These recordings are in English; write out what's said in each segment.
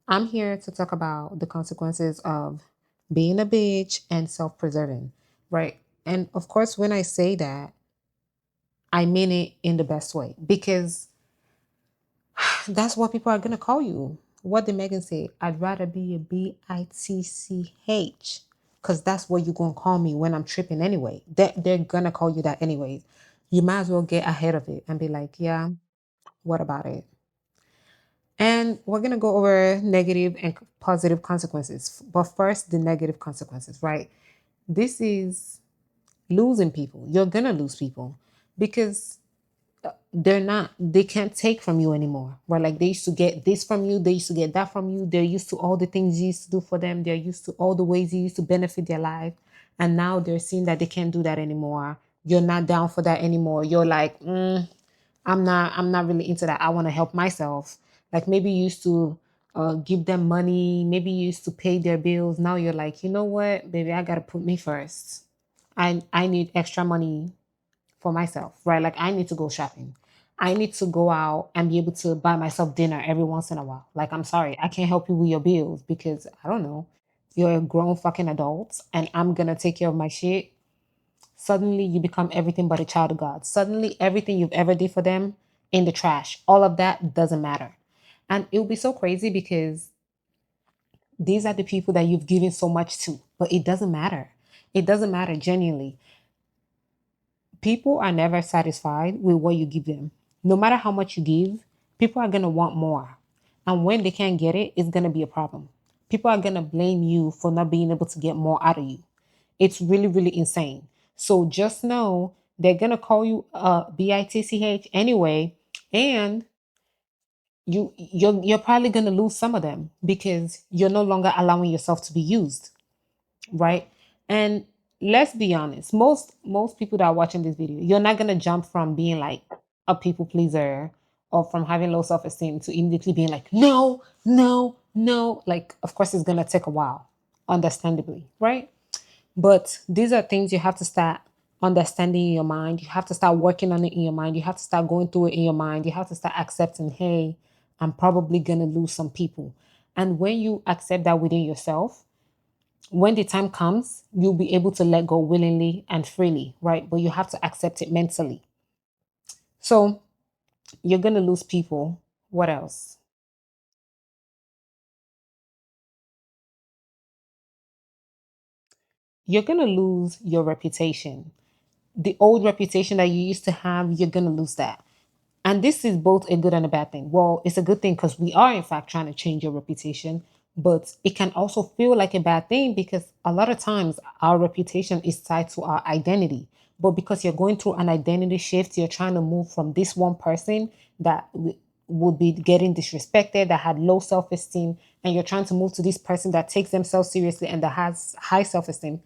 I'm here to talk about the consequences of being a bitch and self preserving, right? And of course, when I say that, I mean it in the best way because that's what people are going to call you. What did Megan say? I'd rather be a bitch because that's what you're going to call me when I'm tripping anyway. They're going to call you that anyways. You might as well get ahead of it and be like, yeah, what about it? And we're going to go over negative and positive consequences. But first, the negative consequences, right? This is losing people. You're going to lose people because they can't take from you anymore. Right? Like they used to get this from you, they used to get that from you. They're used to all the things you used to do for them, they're used to all the ways you used to benefit their life. And now they're seeing that they can't do that anymore. You're not down for that anymore. You're like, I'm not really into that. I want to help myself. Like maybe you used to give them money, maybe you used to pay their bills. Now you're like, you know what, baby, I gotta put me first. I need extra money for myself, right? Like I need to go shopping. I need to go out and be able to buy myself dinner every once in a while. Like I'm sorry, I can't help you with your bills because I don't know. You're a grown fucking adult and I'm gonna take care of my shit. Suddenly you become everything but a child of God. Suddenly everything you've ever did for them in the trash. All of that doesn't matter. And it will be so crazy because these are the people that you've given so much to, but it doesn't matter. It doesn't matter genuinely. People are never satisfied with what you give them. No matter how much you give, people are going to want more. And when they can't get it, it's going to be a problem. People are going to blame you for not being able to get more out of you. It's really, really insane. So just know they're going to call you bitch anyway. And you're probably going to lose some of them because you're no longer allowing yourself to be used, right? And let's be honest, most people that are watching this video, you're not gonna jump from being like a people pleaser or from having low self-esteem to immediately being like, no, no, no. Like, of course, it's gonna take a while, understandably, right? But these are things you have to start understanding in your mind. You have to start working on it in your mind. You have to start going through it in your mind. You have to start accepting, hey, I'm probably gonna lose some people. And when you accept that within yourself, when the time comes, you'll be able to let go willingly and freely, right? But you have to accept it mentally. So you're going to lose people. What else? You're going to lose your reputation. The old reputation that you used to have, you're going to lose that. And this is both a good and a bad thing. Well, it's a good thing because we are, in fact, trying to change your reputation, but it can also feel like a bad thing because a lot of times our reputation is tied to our identity. But because you're going through an identity shift, you're trying to move from this one person that would be getting disrespected, that had low self esteem, and you're trying to move to this person that takes themselves seriously and that has high self esteem.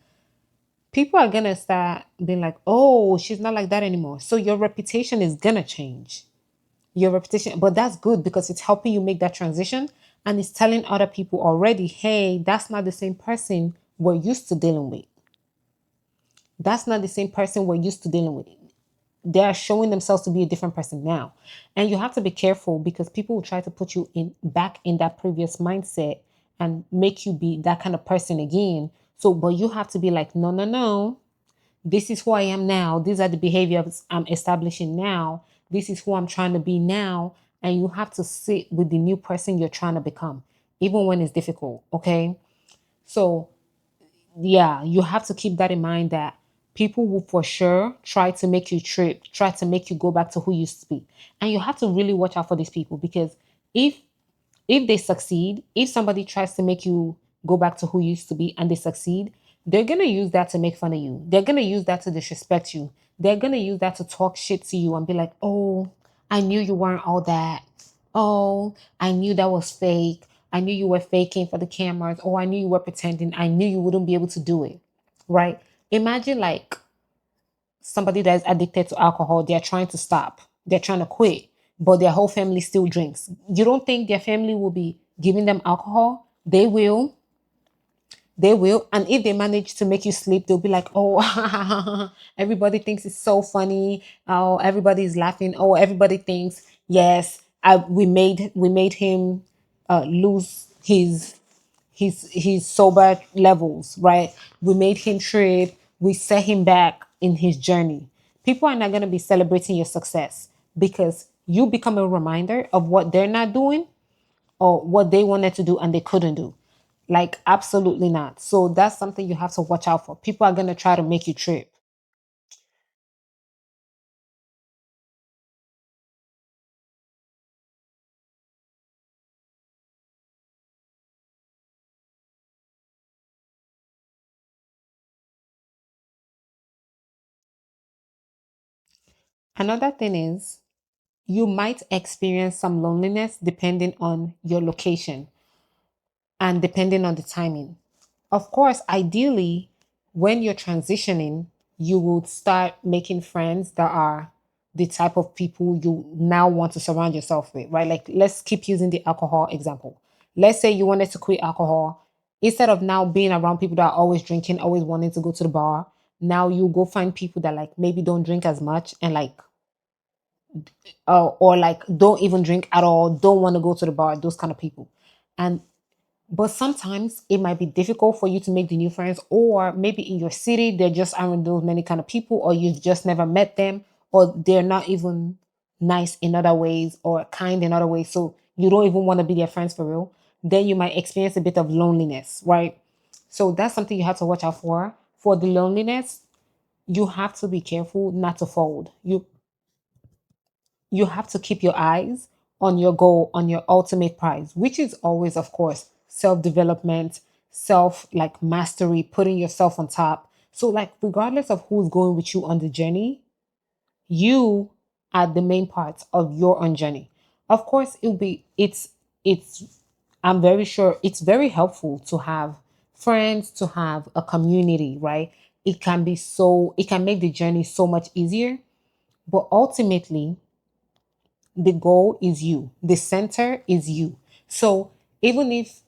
People are going to start being like, oh, she's not like that anymore. So your reputation is going to change, your reputation. But that's good because it's helping you make that transition and it's telling other people already, hey, that's not the same person we're used to dealing with. That's not the same person we're used to dealing with. They are showing themselves to be a different person now. And you have to be careful because people will try to put you in back in that previous mindset and make you be that kind of person again. So, but you have to be like, no, no, no. This is who I am now. These are the behaviors I'm establishing now. This is who I'm trying to be now. And you have to sit with the new person you're trying to become, even when it's difficult. Okay. So, yeah, you have to keep that in mind that people will for sure try to make you trip, try to make you go back to who you used to be. And you have to really watch out for these people because if if they succeed, if somebody tries to make you go back to who you used to be and they succeed, they're going to use that to make fun of you. They're going to use that to disrespect you. They're going to use that to talk shit to you and be like, oh, I knew you weren't all that. Oh, I knew that was fake. I knew you were faking for the cameras. Oh, I knew you were pretending. I knew you wouldn't be able to do it. Right? Imagine like somebody that's addicted to alcohol, they're trying to stop, they're trying to quit, but their whole family still drinks. You don't think their family will be giving them alcohol? They will. They will. And if they manage to make you sleep, they'll be like, oh, everybody thinks it's so funny. Oh, everybody's laughing. Oh, everybody thinks, yes, we made him. lose his sober levels, right? We made him trip, we set him back in his journey. People are not going to be celebrating your success because you become a reminder of what they're not doing or what they wanted to do and they couldn't do. Like, absolutely not. So that's something you have to watch out for. People are going to try to make you trip. Another thing is you might experience some loneliness depending on your location and depending on the timing. Of course, ideally, when you're transitioning, you would start making friends that are the type of people you now want to surround yourself with, right? Like, let's keep using the alcohol example. Let's say you wanted to quit alcohol. Instead of now being around people that are always drinking, always wanting to go to the bar, now you go find people that like maybe don't drink as much and like, or like don't even drink at all, don't want to go to the bar, those kind of people. And but sometimes it might be difficult for you to make the new friends, or maybe in your city there just aren't those many kind of people, or you've just never met them, or they're not even nice in other ways or kind in other ways. So you don't even want to be their friends for real. Then you might experience a bit of loneliness, right? So that's something you have to watch out for. For the loneliness, you have to be careful not to fold. You have to keep your eyes on your goal, on your ultimate prize, which is always, of course, self development, self like mastery, putting yourself on top. So, like, regardless of who's going with you on the journey, you are the main part of your own journey. Of course, it's, I'm very sure it's very helpful to have friends, to have a community, right? It can make the journey so much easier. But ultimately, the goal is you, the center is you. So even if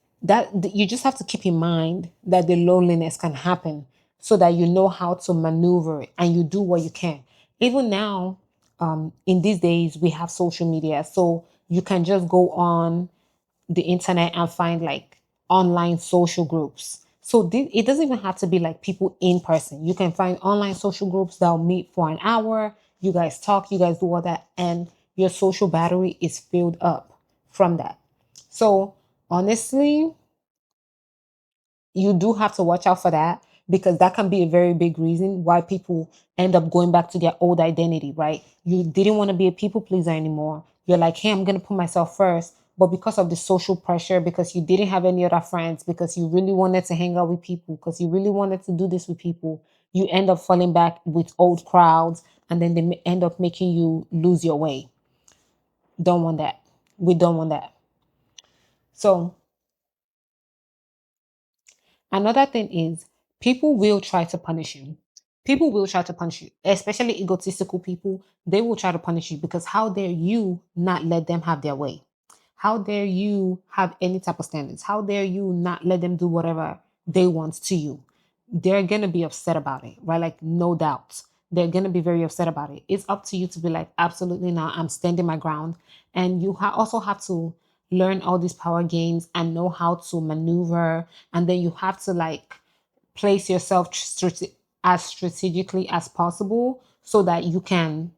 you just have to keep in mind that the loneliness can happen so that you know how to maneuver it and you do what you can. Even now, in these days we have social media, so you can just go on the internet and find like online social groups. So it doesn't even have to be like people in person. You can find online social groups that'll meet for an hour. You guys talk, you guys do all that, and your social battery is filled up from that. So honestly, you do have to watch out for that because that can be a very big reason why people end up going back to their old identity, right? You didn't want to be a people pleaser anymore. You're like, hey, I'm going to put myself first. But because of the social pressure, because you didn't have any other friends, because you really wanted to hang out with people, because you really wanted to do this with people, you end up falling back with old crowds and then they end up making you lose your way. Don't want that. We don't want that. So another thing is people will try to punish you. People will try to punish you, especially egotistical people. They will try to punish you because how dare you not let them have their way? How dare you have any type of standards? How dare you not let them do whatever they want to you? They're going to be upset about it, right? Like, no doubt. They're going to be very upset about it. It's up to you to be like, absolutely not. I'm standing my ground. And you also have to learn all these power games and know how to maneuver. And then you have to like place yourself as strategically as possible so that you can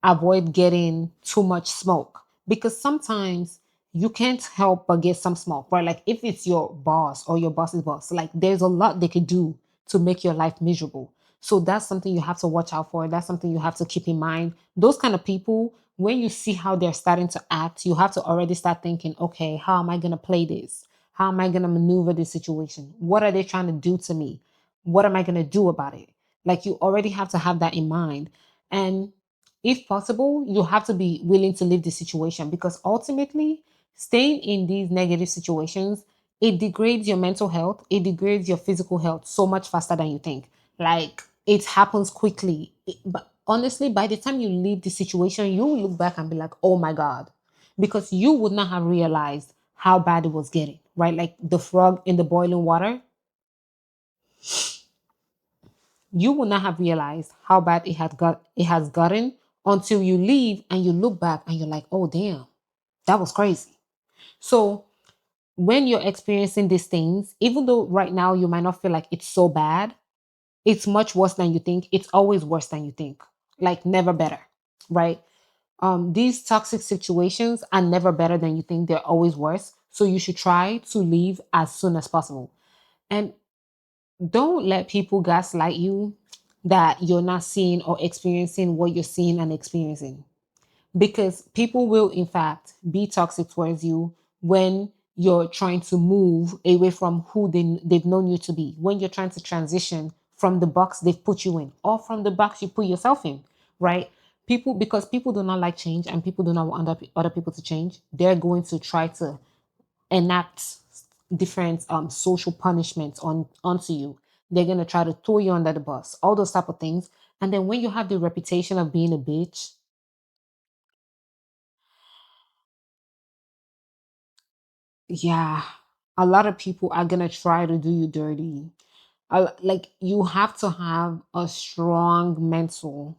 avoid getting too much smoke because sometimes you can't help but get some smoke, right? Like if it's your boss or your boss's boss, like there's a lot they could do to make your life miserable. So that's something you have to watch out for. That's something you have to keep in mind. Those kind of people, when you see how they're starting to act, you have to already start thinking, okay, how am I going to play this? How am I going to maneuver this situation? What are they trying to do to me? What am I going to do about it? Like you already have to have that in mind. And if possible, you have to be willing to leave the situation because ultimately, staying in these negative situations, it degrades your mental health, it degrades your physical health so much faster than you think. Like it happens quickly. But honestly, by the time you leave the situation, you will look back and be like, oh my God, because you would not have realized how bad it was getting, right? Like the frog in the boiling water, you will not have realized how bad it has gotten until you leave and you look back and you're like, oh damn, that was crazy. So when you're experiencing these things, even though right now you might not feel like it's so bad, it's much worse than you think. It's always worse than you think. Like never better, right? These toxic situations are never better than you think. They're always worse. So you should try to leave as soon as possible. And don't let people gaslight you that you're not seeing or experiencing what you're seeing and experiencing, because people will in fact be toxic towards you when you're trying to move away from who they've known you to be, when you're trying to transition from the box they've put you in or from the box you put yourself in, right? People, because people do not like change and people do not want other people to change, they're going to try to enact different social punishments onto you. They're going to try to throw you under the bus, all those type of things. And then when you have the reputation of being a bitch, yeah, a lot of people are gonna try to do you dirty. Like you have to have a strong mental.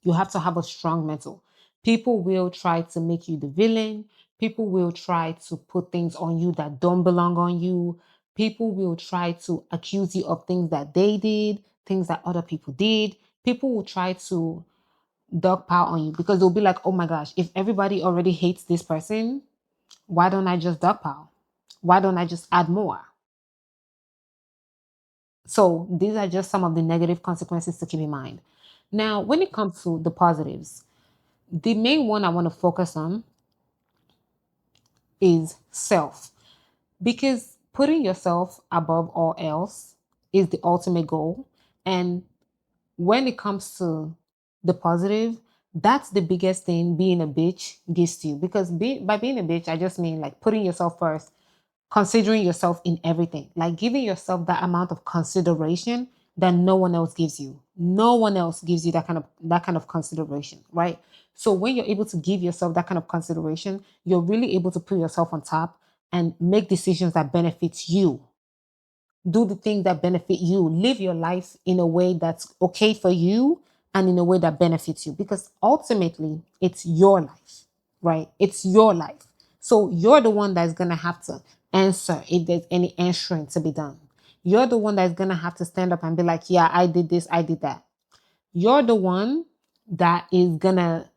You have to have a strong mental. People will try to make you the villain. People will try to put things on you that don't belong on you. People will try to accuse you of things that they did, things that other people did. People will try to dog pile on you because they'll be like, oh my gosh, if everybody already hates this person, why don't I just dogpile? Why don't I just add more? So these are just some of the negative consequences to keep in mind. Now, when it comes to the positives, the main one I want to focus on is self, because putting yourself above all else is the ultimate goal. And when it comes to the positive, that's the biggest thing being a bitch gives to you. Because by being a bitch, I just mean like putting yourself first, considering yourself in everything, like giving yourself that amount of consideration that no one else gives you. No one else gives you that kind of consideration, right? So when you're able to give yourself that kind of consideration, you're really able to put yourself on top and make decisions that benefits you. Do the things that benefit you. Live your life in a way that's okay for you and in a way that benefits you, because ultimately it's your life, right? It's your life. So you're the one that's going to have to answer if there's any answering to be done. You're the one that's going to have to stand up and be like, yeah, I did this, I did that. You're the one that is going to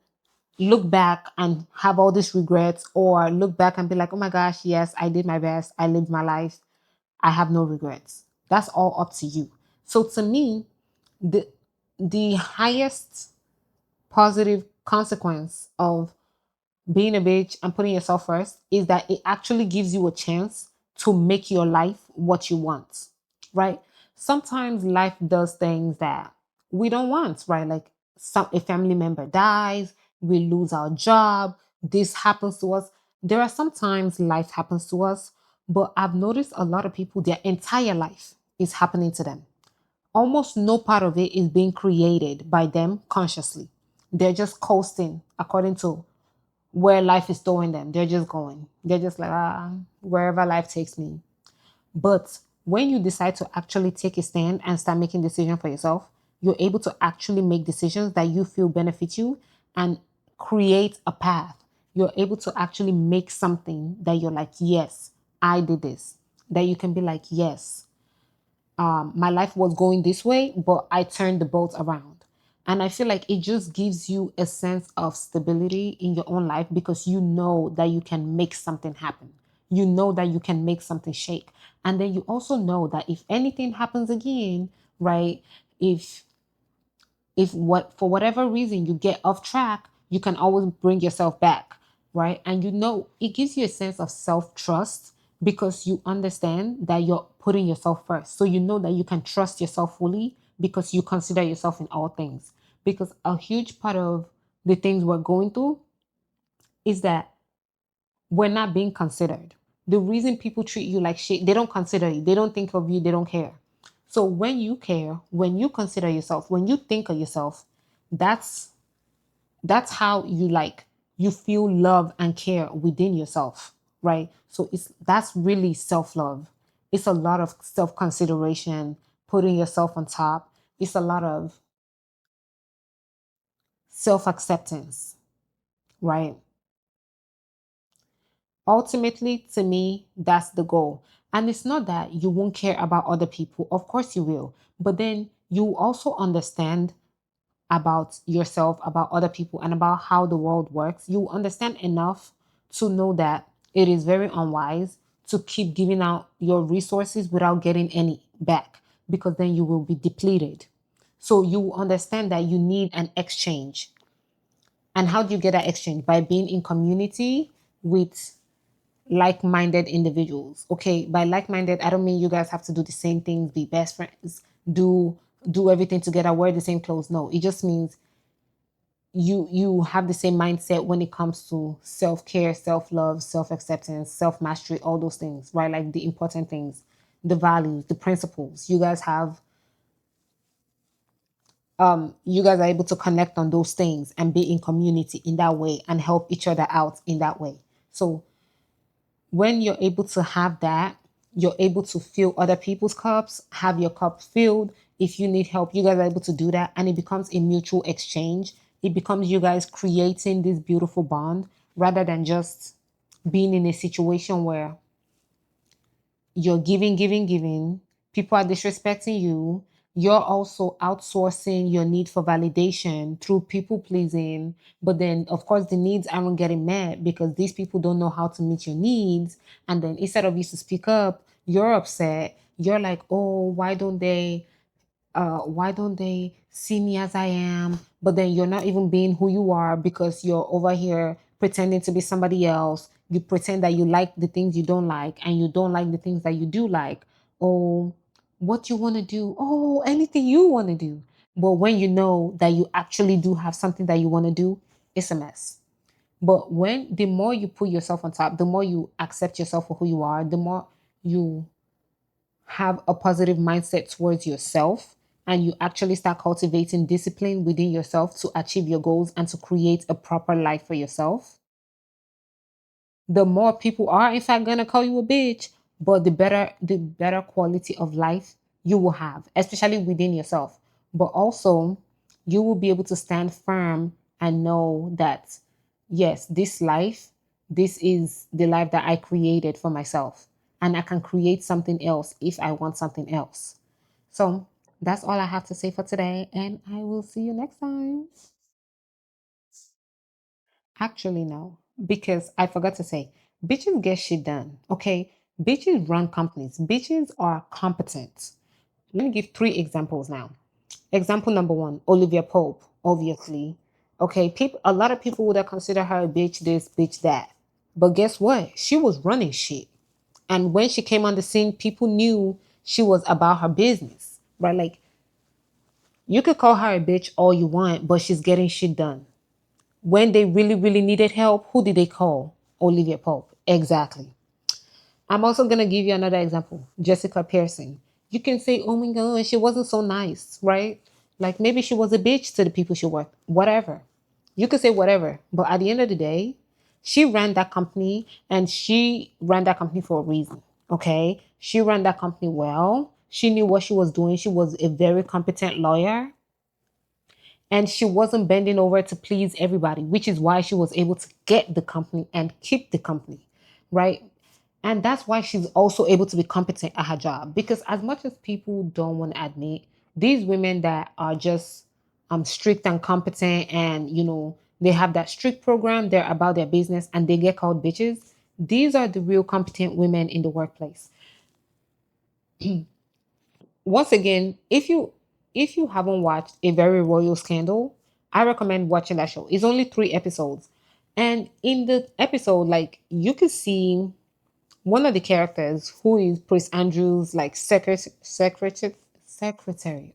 look back and have all these regrets, or look back and be like, oh my gosh, yes, I did my best. I lived my life. I have no regrets. That's all up to you. So to me, the the highest positive consequence of being a bitch and putting yourself first is that it actually gives you a chance to make your life what you want, right? Sometimes life does things that we don't want, right? Like a family member dies, we lose our job, this happens to us. There are sometimes life happens to us, but I've noticed a lot of people, their entire life is happening to them. Almost no part of it is being created by them consciously. They're just coasting according to where life is throwing them. They're just going. They're just like, wherever life takes me. But when you decide to actually take a stand and start making decisions for yourself, you're able to actually make decisions that you feel benefit you and create a path. You're able to actually make something that you're like, yes, I did this. That you can be like, yes, my life was going this way, but I turned the boat around. And I feel like it just gives you a sense of stability in your own life because you know that you can make something happen. You know that you can make something shake. And then you also know that if anything happens again, right? If what for whatever reason you get off track, you can always bring yourself back, right? And you know it gives you a sense of self-trust because you understand that you're putting yourself first. So you know that you can trust yourself fully because you consider yourself in all things. Because a huge part of the things we're going through is that we're not being considered. The reason people treat you like shit, they don't consider you, they don't think of you, they don't care. So when you care, when you consider yourself, when you think of yourself, that's that's how you like you feel love and care within yourself, right? So it's that's really self-love. It's a lot of self-consideration, putting yourself on top. It's a lot of self-acceptance, right? Ultimately, to me, that's the goal. And it's not that you won't care about other people. Of course you will. But then you also understand about yourself, about other people, and about how the world works. You understand enough to know that it is very unwise to keep giving out your resources without getting any back, because then you will be depleted. So you understand that you need an exchange. And how do you get that exchange? By being in community with like-minded individuals. Okay, by like-minded, I don't mean you guys have to do the same things, be best friends, do everything together, wear the same clothes. No, it just means you have the same mindset when it comes to self-care, self-love, self-acceptance, self-mastery, all those things, right? Like the important things, the values, the principles. You guys are able to connect on those things and be in community in that way and help each other out in that way. So when you're able to have that, you're able to fill other people's cups, have your cup filled. If you need help, you guys are able to do that. And it becomes a mutual exchange. It becomes you guys creating this beautiful bond rather than just being in a situation where you're giving, giving, giving. People are disrespecting you. You're also outsourcing your need for validation through people pleasing. But then, of course, the needs aren't getting met because these people don't know how to meet your needs. And then instead of you to speak up, you're upset. You're like, oh, why don't they see me as I am? But then you're not even being who you are because you're over here pretending to be somebody else. You pretend that you like the things you don't like and you don't like the things that you do like. Oh, what you want to do? Oh, anything you want to do. But when you know that you actually do have something that you want to do, it's a mess. But when the more you put yourself on top, the more you accept yourself for who you are, the more you have a positive mindset towards yourself and you actually start cultivating discipline within yourself to achieve your goals and to create a proper life for yourself, the more people are in fact gonna call you a bitch, but the better quality of life you will have, especially within yourself. But also you will be able to stand firm and know that yes, this is the life that I created for myself. And I can create something else if I want something else. So that's all I have to say for today. And I will see you next time. Actually, no, because I forgot to say, bitches get shit done. Okay. Bitches run companies, bitches are competent. Let me give three examples now. Example number one, Olivia Pope, obviously. Okay, people, a lot of people would have considered her a bitch this, bitch that. But guess what? She was running shit. And when she came on the scene, people knew she was about her business, right? Like, you could call her a bitch all you want, but she's getting shit done. When they really, really needed help, who did they call? Olivia Pope. Exactly. I'm also going to give you another example, Jessica Pearson. You can say, oh my God, she wasn't so nice, right? Like maybe she was a bitch to the people she worked, whatever. You could say whatever. But at the end of the day, she ran that company and she ran that company for a reason. Okay. She ran that company well. She knew what she was doing. She was a very competent lawyer and she wasn't bending over to please everybody, which is why she was able to get the company and keep the company, right? And that's why she's also able to be competent at her job. Because as much as people don't want to admit, these women that are just strict and competent and, they have that strict program, they're about their business and they get called bitches. These are the real competent women in the workplace. Once again, if you haven't watched A Very Royal Scandal, I recommend watching that show. It's only 3 episodes. And in the episode, like you can see one of the characters who is Prince Andrew's like secretary.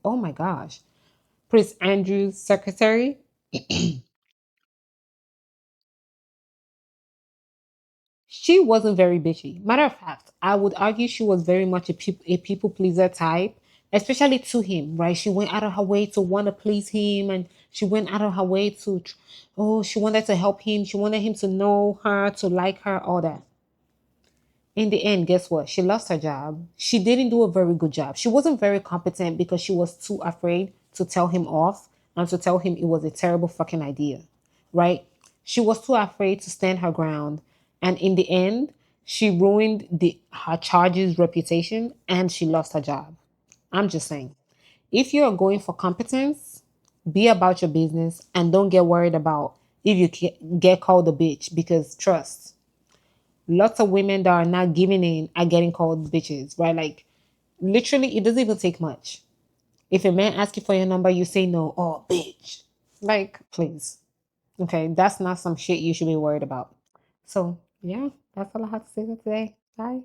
Oh my gosh. Prince Andrew's secretary. She wasn't very bitchy. Matter of fact, I would argue she was very much a people pleaser type, especially to him, right? She went out of her way to want to please him and she went out of her way to, oh, she wanted to help him. She wanted him to know her, to like her, all that. In the end, guess what? She lost her job. She didn't do a very good job. She wasn't very competent because she was too afraid to tell him off and to tell him it was a terrible fucking idea, right? She was too afraid to stand her ground And in the end, she ruined her charge's reputation and she lost her job. I'm just saying, if you're going for competence, be about your business and don't get worried about if you get called a bitch, because trust, lots of women that are not giving in are getting called bitches, right? Like, literally, it doesn't even take much. If a man asks you for your number, you say no. Oh, bitch. Like, please. Okay, that's not some shit you should be worried about. So, yeah, that's all I have to say for today. Bye.